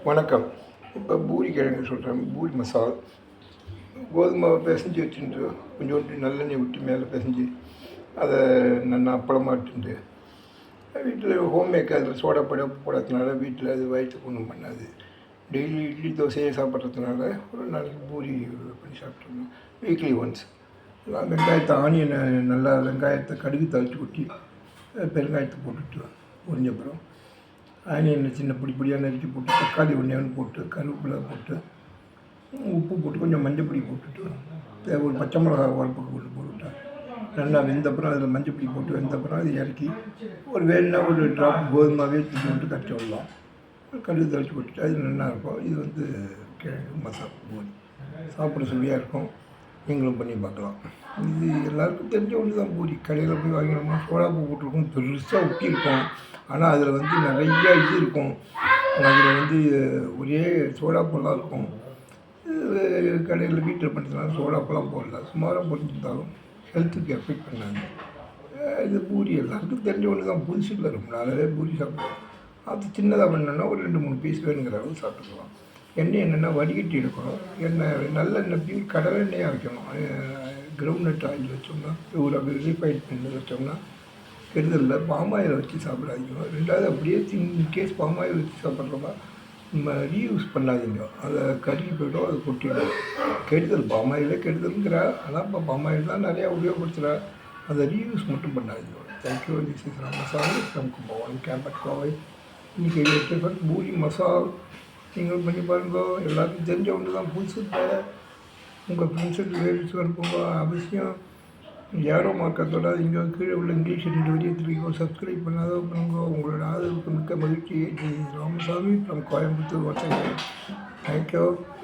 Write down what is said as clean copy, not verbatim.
வணக்கம். இப்போ பூரி கிழங்கு சொல்கிறேன். பூரி மசால் கோதுமை மாவு பிசைஞ்சு வச்சுட்டு கொஞ்சோண்டு நல்லெண்ணெய் விட்டு மேலே பிசைஞ்சு அதை நல்லா அப்பளமாக இட்டுண்டு வீட்டில் ஹோம்மேக் அதில் சோடா உப்பு போடாததுனால வீட்டில் அது வயிற்றுக்கு ஒன்றும் பண்ணாது. டெய்லி இட்லி தோசையே சாப்பிட்றதுனால ஒரு நாளைக்கு பூரி பண்ணி சாப்பிட்ருந்தோம். வீக்லி ஒன்ஸ் ஆனியனை நல்லா வெங்காயத்தை கடுகு தாளித்து கொட்டி பெருங்காயத்தை போட்டுட்டு உறிஞ்சப்புறம் ஆனியனை சின்ன பொடியாக நறுக்கி போட்டு தக்காளி ஒன்று போட்டு கருவேப்பிலை போட்டு உப்பு போட்டு கொஞ்சம் மஞ்சள் பொடி போட்டுட்டு ஒரு பச்சை மிளகா உரப்புக்கு போட்டுவிட்டேன். நல்லா வெந்தப்புறம் அதில் மஞ்சள் பொடி போட்டு வெந்தப்புறம் அதை இறக்கி ஒரு வேணுன்னா ஒரு ட்ராப் கோதுமாவே தூக்கி விட்டு கட்டி விடலாம். கடுகு தளிச்சு போட்டுட்டு அது நல்லாயிருக்கும். இது கிழங்கு மசாலா பூரி சாப்பிட சுவையாக இருக்கும். நீங்களும் பண்ணி பார்க்கலாம். இது எல்லாருக்கும் தெரிஞ்ச ஒன்று தான். பூரி கடையில் போய் வாங்கினோம்னா சோடா உப்பு போட்டிருக்கும், பெருசாக ஊற்றி இருக்கும். ஆனால் அதில் நிறையா இது இருக்கும். அதில் ஒரே சோடாப்பெல்லாம் இருக்கும். கடையில் வீட்டில் பண்ணுறதுனால சோடாப்பெல்லாம் போடல, சுமாராக போட்டுருந்தாலும் ஹெல்த்துக்கு எஃபெக்ட் பண்ணாங்க. இது பூரி எல்லாருக்கும் தெரிஞ்ச ஒன்று தான். புதுசு இல்லை, ரொம்ப நாளாகவே பூரி சாப்பிடுவோம். அது சின்னதாக பண்ணோன்னா ஒரு 2-3 பீஸ் வேணுங்கிற அளவு சாப்பிட்டுக்கலாம். எண்ணெய் என்னென்னா வடிகட்டி எடுக்கணும். நல்லெண்ணெய் பியூர் கடலை எண்ணெயாக வைக்கணும். கிரவுண்ட் நட் ஆயில் வச்சோம்னா ஒரு ரீஃபைண்ட் பண்ணி வச்சோம்னா கெடுதலில் பாமாயில் வச்சு சாப்பிடாதீங்க. ரெண்டாவது அப்படியே இன்கேஸ் பாமாயில் வச்சு சாப்பிட்றப்ப நம்ம ரீயூஸ் பண்ணாதீங்க. அதை கருகி போய்டும், அதை கொட்டிடும். கெடுதல் பாமாயிலே கெடுதலுங்கிற. ஆனால் இப்போ பாமாயில் தான் நிறையா உபயோகப்படுத்துகிற. அதை ரீயூஸ் மட்டும் பண்ணாதீங்க. Thank you. This is Ramasamy from Kumbakonam gambit Kovai. இன்றைக்கி பூரி மசால் நீங்கள் பண்ணி பாருங்க. எல்லாருக்கும் தெரிஞ்ச ஒன்று தான். புதுசு உங்கள் ஃப்ரெண்ட்ஸுக்கு ரிலேட்டிவ்ஸ் அனுப்புங்க. அவசியம் யாரோ மார்க்கத்தோட இங்கே கீழே உள்ள இங்கிலீஷ் 2 வரியத்துக்கு சப்ஸ்கிரைப் பண்ணாதோ பண்ணுங்க. உங்களோட ஆதரவுக்கு மிக்க மகிழ்ச்சி. ராமசாமி ஃப்ரம் கோயம்புத்தூர். தேங்க்யூ.